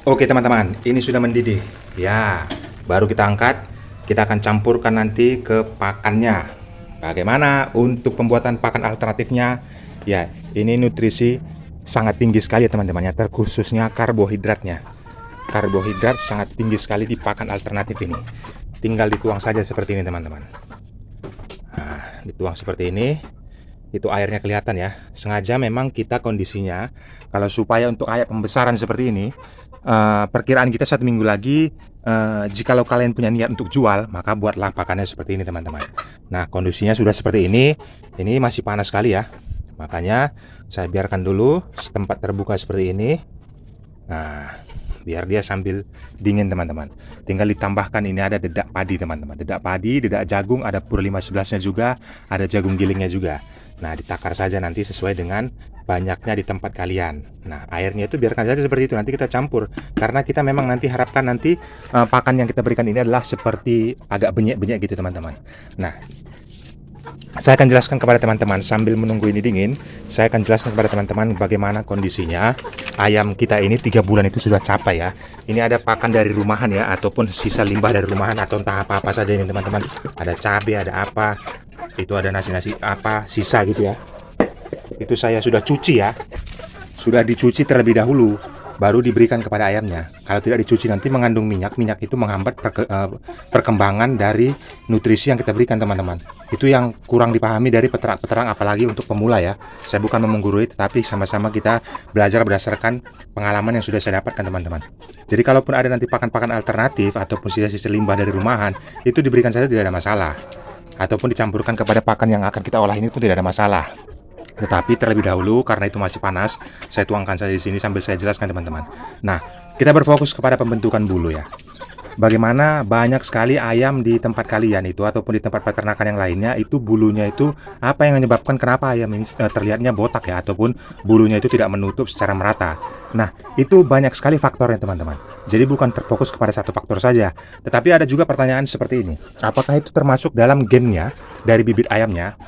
Oke teman-teman, ini sudah mendidih. Ya, baru kita angkat. Kita akan campurkan nanti ke pakannya. Bagaimana untuk pembuatan pakan alternatifnya? Ya, ini nutrisi sangat tinggi sekali ya teman-teman ya, terkhususnya karbohidratnya. Karbohidrat sangat tinggi sekali di pakan alternatif ini. Tinggal dituang saja seperti ini teman-teman. Nah, dituang seperti ini. Itu airnya kelihatan ya. Sengaja memang kita kondisinya kalau supaya untuk air pembesaran seperti ini, perkiraan kita 1 minggu lagi, jikalau kalian punya niat untuk jual, maka buatlah pakannya seperti ini teman-teman. Nah, kondisinya sudah seperti ini masih panas sekali ya, makanya saya biarkan dulu tempat terbuka seperti ini. Nah, biar dia sambil dingin teman-teman. Tinggal ditambahkan, ini ada dedak padi teman-teman, dedak padi, dedak jagung, ada pur 511 nya juga, ada jagung gilingnya juga. Nah, ditakar saja nanti sesuai dengan banyaknya di tempat kalian. Nah, airnya itu biarkan saja seperti itu, nanti kita campur. Karena kita memang nanti harapkan nanti pakan yang kita berikan ini adalah seperti agak benyek-benyek gitu teman-teman. Nah, saya akan jelaskan kepada teman-teman sambil menunggu ini dingin. Saya akan jelaskan kepada teman-teman bagaimana kondisinya ayam kita ini 3 bulan itu sudah capai ya. Ini ada pakan dari rumahan ya, ataupun sisa limbah dari rumahan atau entah apa-apa saja ini teman-teman. Ada cabai, ada apa, itu ada nasi-nasi apa sisa gitu ya. Itu saya sudah cuci ya, sudah dicuci terlebih dahulu, baru diberikan kepada ayamnya. Kalau tidak dicuci nanti mengandung minyak, minyak itu menghambat perkembangan dari nutrisi yang kita berikan teman-teman. Itu yang kurang dipahami dari peternak-peternak, apalagi untuk pemula ya. Saya bukan menggurui, tetapi sama-sama kita belajar berdasarkan pengalaman yang sudah saya dapatkan teman-teman. Jadi kalaupun ada nanti pakan-pakan alternatif ataupun sisa-sisa limbah dari rumahan, itu diberikan saja, tidak ada masalah. Ataupun dicampurkan kepada pakan yang akan kita olah ini pun tidak ada masalah. Tetapi terlebih dahulu, karena itu masih panas, saya tuangkan saja di sini sambil saya jelaskan teman-teman. Nah, kita berfokus kepada pembentukan bulu ya. Bagaimana banyak sekali ayam di tempat kalian itu ataupun di tempat peternakan yang lainnya, itu bulunya itu apa yang menyebabkan kenapa ayam ini terlihatnya botak ya, ataupun bulunya itu tidak menutup secara merata. Nah, itu banyak sekali faktornya teman-teman. Jadi bukan terfokus kepada satu faktor saja, tetapi ada juga pertanyaan seperti ini. Apakah itu termasuk dalam gennya dari bibit ayamnya?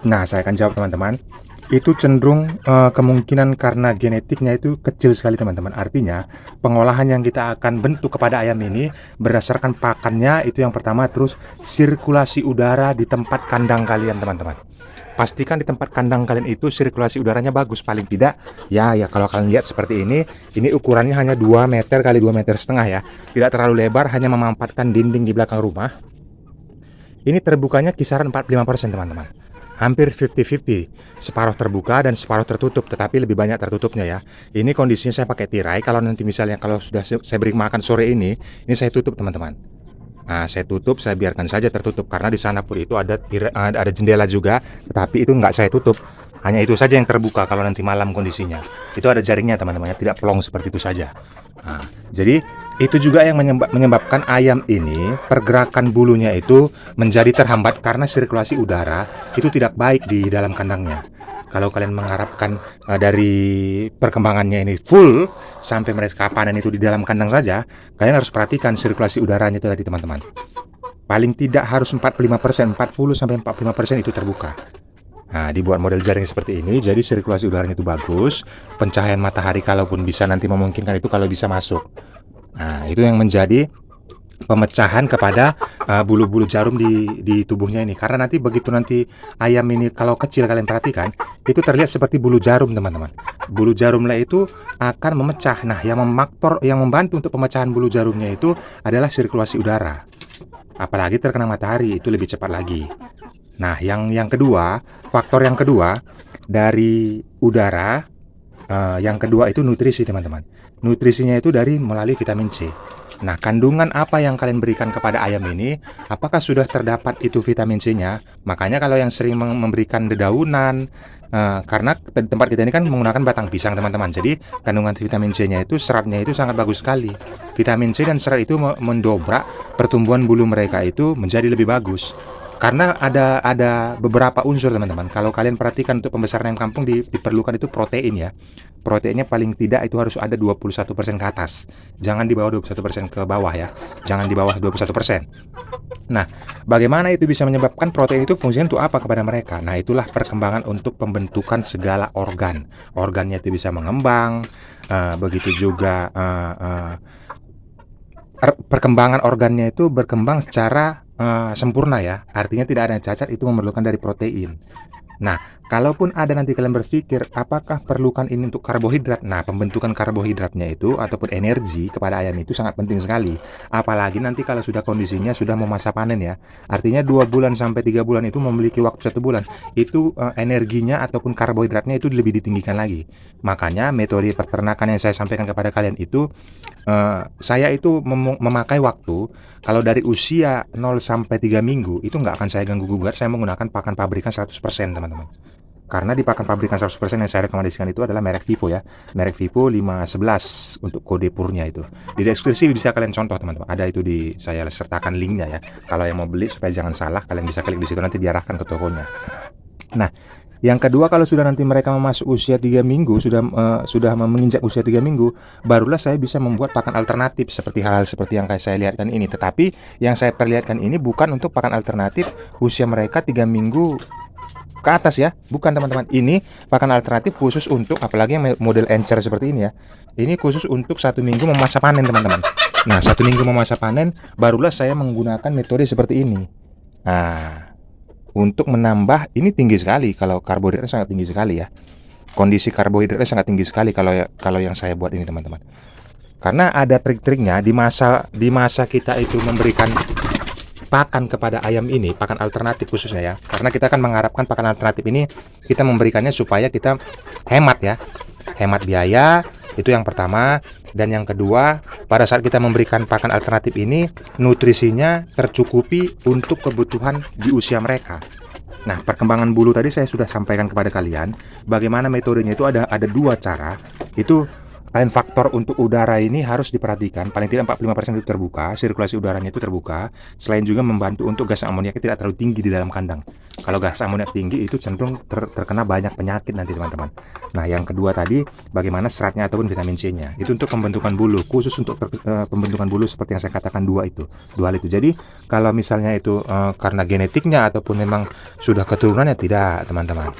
Nah, saya akan jawab teman-teman. Itu cenderung kemungkinan karena genetiknya itu kecil sekali teman-teman. Artinya pengolahan yang kita akan bentuk kepada ayam ini berdasarkan pakannya itu yang pertama, terus sirkulasi udara di tempat kandang kalian teman-teman. Pastikan di tempat kandang kalian itu sirkulasi udaranya bagus, paling tidak ya kalau kalian lihat seperti ini ukurannya hanya 2 meter kali 2,5 meter ya, tidak terlalu lebar, hanya memampatkan dinding di belakang rumah. Ini terbukanya kisaran 45% teman-teman, hampir 50-50, separuh terbuka dan separuh tertutup, tetapi lebih banyak tertutupnya ya. Ini kondisinya saya pakai tirai. Kalau nanti misalnya kalau sudah saya beri makan sore ini saya tutup teman-teman. Nah, saya tutup, saya biarkan saja tertutup karena di sana pun itu ada jendela juga, tetapi itu nggak saya tutup. Hanya itu saja yang terbuka kalau nanti malam kondisinya. Itu ada jaringnya teman-teman ya, tidak pelong seperti itu saja. Nah, jadi itu juga yang menyebabkan ayam ini pergerakan bulunya itu menjadi terhambat karena sirkulasi udara itu tidak baik di dalam kandangnya. Kalau kalian mengharapkan dari perkembangannya ini full sampai mereka panen itu di dalam kandang saja, kalian harus perhatikan sirkulasi udaranya itu tadi teman-teman. Paling tidak harus 45%, 40-45% itu terbuka. Nah, dibuat model jaring seperti ini, jadi sirkulasi udaranya itu bagus, pencahayaan matahari kalaupun bisa nanti memungkinkan itu kalau bisa masuk. Nah, itu yang menjadi pemecahan kepada bulu-bulu jarum di tubuhnya ini. Karena nanti begitu nanti ayam ini kalau kecil kalian perhatikan, itu terlihat seperti bulu jarum teman-teman. Bulu jarumlah itu akan memecah. Nah, yang membantu untuk pemecahan bulu jarumnya itu adalah sirkulasi udara. Apalagi terkena matahari, itu lebih cepat lagi. Nah, yang kedua, faktor yang kedua dari udara, yang kedua itu nutrisi teman-teman. Nutrisinya itu melalui vitamin C. Nah, kandungan apa yang kalian berikan kepada ayam ini, apakah sudah terdapat itu vitamin C-nya? Makanya kalau yang sering memberikan dedaunan, karena tempat kita ini kan menggunakan batang pisang teman-teman. Jadi kandungan vitamin C-nya itu, seratnya itu sangat bagus sekali. Vitamin C dan serat itu mendobrak pertumbuhan bulu mereka itu menjadi lebih bagus. Karena ada beberapa unsur teman-teman. Kalau kalian perhatikan untuk pembesaran ayam kampung diperlukan itu protein ya. Proteinnya paling tidak itu harus ada 21% ke atas. Jangan di bawah 21% ke bawah ya. Jangan di bawah 21%. Nah, bagaimana itu bisa menyebabkan protein itu fungsinya untuk apa kepada mereka? Nah, itulah perkembangan untuk pembentukan segala organ. Organnya itu bisa mengembang, begitu juga perkembangan organnya itu berkembang secara sempurna ya. Artinya tidak ada yang cacat, itu memerlukan dari protein. Nah, kalaupun ada nanti kalian berpikir apakah perlukan ini untuk karbohidrat. Nah, pembentukan karbohidratnya itu ataupun energi kepada ayam itu sangat penting sekali. Apalagi nanti kalau sudah kondisinya sudah mau masa panen ya. Artinya 2 bulan sampai 3 bulan itu memiliki waktu 1 bulan. Itu energinya ataupun karbohidratnya itu lebih ditinggikan lagi. Makanya metode peternakan yang saya sampaikan kepada kalian itu saya itu memakai waktu kalau dari usia 0 sampai 3 minggu itu nggak akan saya ganggu gugat, saya menggunakan pakan pabrikan 100% teman-teman. Karena di pakan pabrikan 100% yang saya rekomendasikan itu adalah merek Vivo ya. Merek Vivo 511 untuk kode purnya itu. Di deskripsi bisa kalian contoh teman-teman. Ada itu saya sertakan linknya ya. Kalau yang mau beli supaya jangan salah, kalian bisa klik di situ nanti diarahkan ke tokonya. Nah, yang kedua kalau sudah nanti mereka memasuki usia 3 minggu, sudah menginjak usia 3 minggu, barulah saya bisa membuat pakan alternatif seperti hal-hal seperti yang saya lihatkan ini. Tetapi yang saya perlihatkan ini bukan untuk pakan alternatif usia mereka 3 minggu ke atas ya. Bukan teman-teman. Ini pakan alternatif khusus untuk apalagi yang model encer seperti ini ya. Ini khusus untuk 1 minggu memasa panen teman-teman. Nah, 1 minggu memasa panen barulah saya menggunakan metode seperti ini. Nah, untuk menambah ini tinggi sekali, kalau karbohidratnya sangat tinggi sekali ya. Kondisi karbohidratnya sangat tinggi sekali kalau yang saya buat ini teman-teman. Karena ada trik-triknya di masa kita itu memberikan pakan kepada ayam ini, pakan alternatif khususnya ya. Karena kita akan mengharapkan pakan alternatif ini kita memberikannya supaya kita hemat ya. Hemat biaya, itu yang pertama. Dan yang kedua, pada saat kita memberikan pakan alternatif ini, nutrisinya tercukupi untuk kebutuhan di usia mereka. Nah, perkembangan bulu tadi saya sudah sampaikan kepada kalian. Bagaimana metodenya itu ada 2 cara. Itu lain faktor untuk udara ini harus diperhatikan. Paling tidak 45% itu terbuka, sirkulasi udaranya itu terbuka. Selain juga membantu untuk gas amoniaknya tidak terlalu tinggi di dalam kandang. Kalau gas amoniak tinggi itu cenderung terkena banyak penyakit nanti teman-teman. Nah, yang kedua tadi bagaimana seratnya ataupun vitamin C-nya. Itu untuk pembentukan bulu, khusus untuk pembentukan bulu seperti yang saya katakan 2 hal itu. Jadi kalau misalnya itu karena genetiknya ataupun memang sudah keturunannya, tidak teman-teman.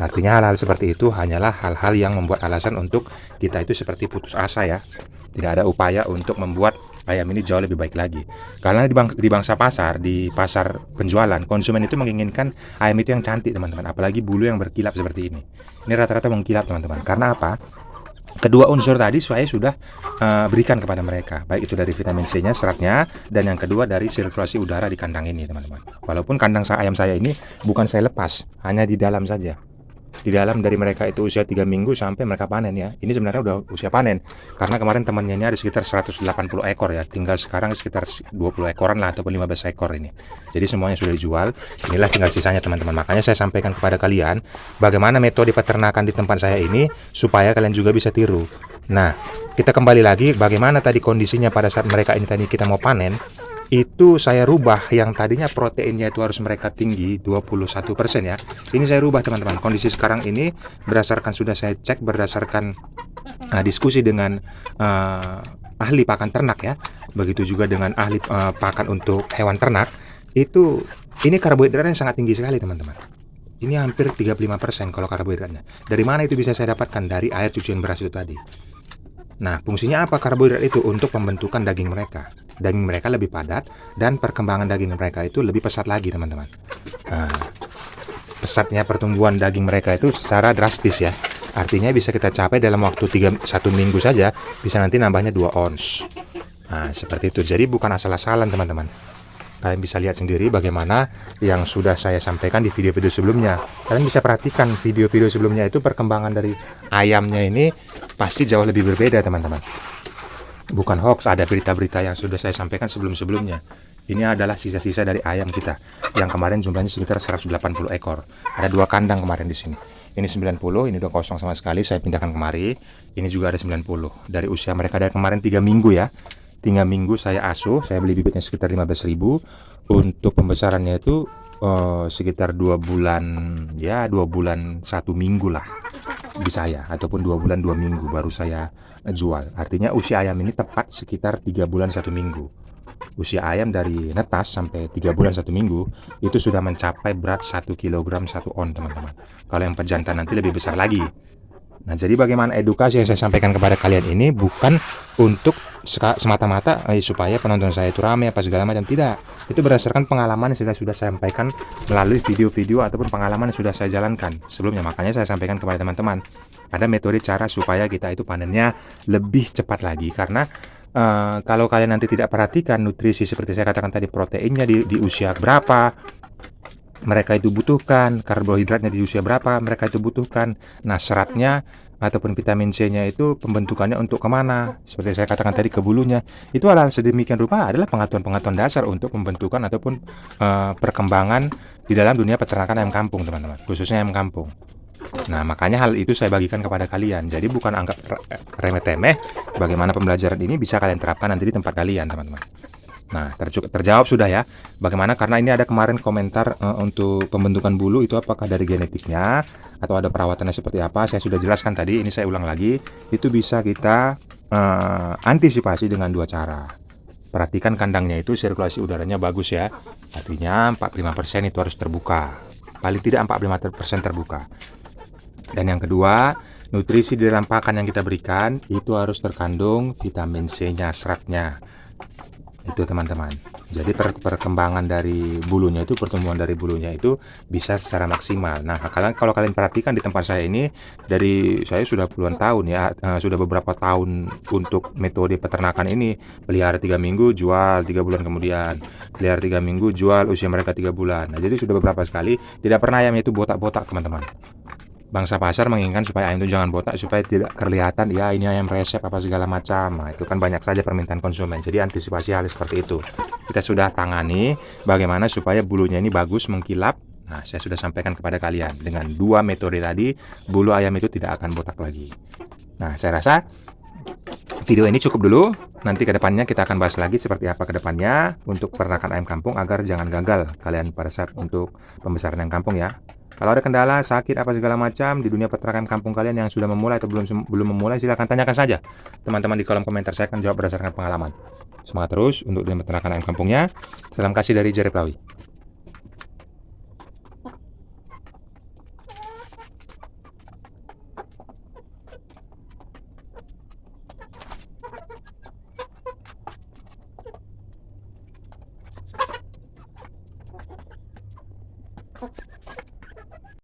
Artinya hal-hal seperti itu hanyalah hal-hal yang membuat alasan untuk kita itu seperti putus asa ya. Tidak ada upaya untuk membuat ayam ini jauh lebih baik lagi. Karena di bangsa pasar, di pasar penjualan, konsumen itu menginginkan ayam itu yang cantik teman-teman. Apalagi bulu yang berkilap seperti ini. Ini rata-rata mengkilap teman-teman. Karena apa? Kedua unsur tadi saya sudah berikan kepada mereka. Baik itu dari vitamin C-nya, seratnya. Dan yang kedua dari sirkulasi udara di kandang ini teman-teman. Walaupun kandang ayam saya ini bukan saya lepas, hanya di dalam saja. Di dalam dari mereka itu usia 3 minggu sampai mereka panen ya. Ini sebenarnya udah usia panen. Karena kemarin temannya ada sekitar 180 ekor ya. Tinggal sekarang sekitar 20 ekoran lah ataupun 15 ekor ini. Jadi semuanya sudah dijual. Inilah tinggal sisanya teman-teman. Makanya saya sampaikan kepada kalian bagaimana metode peternakan di tempat saya ini supaya kalian juga bisa tiru. Nah, kita kembali lagi bagaimana tadi kondisinya pada saat mereka ini tadi kita mau panen. Itu saya rubah yang tadinya proteinnya itu harus mereka tinggi 21% ya. Ini saya rubah teman-teman. Kondisi sekarang ini berdasarkan sudah saya cek berdasarkan diskusi dengan ahli pakan ternak ya. Begitu juga dengan ahli pakan untuk hewan ternak. Itu ini karbohidratnya sangat tinggi sekali teman-teman. Ini hampir 35% kalau karbohidratnya. Dari mana itu bisa saya dapatkan? Dari air cucian beras itu tadi. Nah, fungsinya apa karbohidrat itu? Untuk pembentukan daging mereka. Daging mereka lebih padat dan perkembangan daging mereka itu lebih pesat lagi teman-teman. Pesatnya pertumbuhan daging mereka itu secara drastis ya. Artinya bisa kita capai dalam waktu 1 minggu saja bisa nanti nambahnya 2 ons. Nah, seperti itu. Jadi bukan asal-asalan teman-teman. Kalian bisa lihat sendiri bagaimana yang sudah saya sampaikan di video-video sebelumnya. Kalian bisa perhatikan video-video sebelumnya itu perkembangan dari ayamnya ini pasti jauh lebih berbeda teman-teman. Bukan hoax, ada berita-berita yang sudah saya sampaikan sebelum-sebelumnya. Ini adalah sisa-sisa dari ayam kita yang kemarin jumlahnya sekitar 180 ekor. Ada 2 kandang kemarin di sini. Ini 90, ini udah kosong sama sekali, saya pindahkan kemari. Ini juga ada 90. Dari usia mereka dari kemarin 3 minggu ya. 3 minggu saya asuh, saya beli bibitnya sekitar 15.000. Untuk pembesarannya itu sekitar 2 bulan, ya 2 bulan 1 minggu lah di saya, ataupun 2 bulan 2 minggu baru saya jual. Artinya usia ayam ini tepat sekitar 3 bulan 1 minggu. Usia ayam dari netas sampai 3 bulan 1 minggu itu sudah mencapai berat 1 kilogram 1 on, teman-teman. Kalau yang pejantan nanti lebih besar lagi. Nah, jadi bagaimana edukasi yang saya sampaikan kepada kalian ini bukan untuk semata-mata supaya penonton saya itu ramai apa segala macam, tidak. Itu berdasarkan pengalaman yang sudah saya sampaikan melalui video-video ataupun pengalaman yang sudah saya jalankan sebelumnya. Makanya saya sampaikan kepada teman-teman ada metode cara supaya kita itu panennya lebih cepat lagi. Karena kalau kalian nanti tidak perhatikan nutrisi seperti saya katakan tadi, proteinnya di usia berapa mereka itu butuhkan, karbohidratnya di usia berapa mereka itu butuhkan, nah seratnya ataupun vitamin C-nya itu pembentukannya untuk kemana, seperti saya katakan tadi ke bulunya, itu adalah sedemikian rupa adalah pengetahuan-pengetahuan dasar untuk pembentukan ataupun perkembangan di dalam dunia peternakan ayam kampung, teman-teman, khususnya ayam kampung. Nah, makanya hal itu saya bagikan kepada kalian. Jadi bukan anggap remeh-temeh, bagaimana pembelajaran ini bisa kalian terapkan nanti di tempat kalian, teman-teman. Nah, terjawab sudah ya. Bagaimana? Karena ini ada kemarin komentar untuk pembentukan bulu itu apakah dari genetiknya atau ada perawatannya seperti apa. Saya sudah jelaskan tadi, ini saya ulang lagi. Itu bisa kita antisipasi dengan 2 cara. Perhatikan kandangnya itu sirkulasi udaranya bagus ya. Artinya 45% itu harus terbuka. Paling tidak 45% terbuka. Dan yang kedua, nutrisi di dalam pakan yang kita berikan itu harus terkandung vitamin C-nya, seratnya. Itu, teman-teman. Jadi perkembangan dari bulunya itu, pertumbuhan dari bulunya itu bisa secara maksimal. Nah, kalau kalian perhatikan di tempat saya ini, dari saya sudah puluhan tahun ya, sudah beberapa tahun untuk metode peternakan ini. Pelihara 3 minggu, jual 3 bulan kemudian. Pelihara 3 minggu, jual usia mereka 3 bulan. Nah, jadi sudah beberapa sekali, tidak pernah ayam itu botak-botak, teman-teman. Bangsa pasar menginginkan supaya ayam itu jangan botak, supaya tidak kelihatan ya ini ayam resep apa segala macam. Nah, itu kan banyak saja permintaan konsumen. Jadi antisipasi hal seperti itu kita sudah tangani, bagaimana supaya bulunya ini bagus, mengkilap. Nah, saya sudah sampaikan kepada kalian dengan 2 metode tadi, bulu ayam itu tidak akan botak lagi. Nah, saya rasa video ini cukup dulu. Nanti kedepannya kita akan bahas lagi seperti apa kedepannya untuk peternakan ayam kampung agar jangan gagal kalian pada saat untuk pembesaran ayam kampung ya. Kalau ada kendala, sakit apa segala macam di dunia peternakan kampung kalian yang sudah memulai atau belum memulai, silahkan tanyakan saja teman-teman di kolom komentar. Saya akan jawab berdasarkan pengalaman. Semangat terus untuk dunia peternakan ayam kampungnya. Salam kasih dari Jerry Plawi.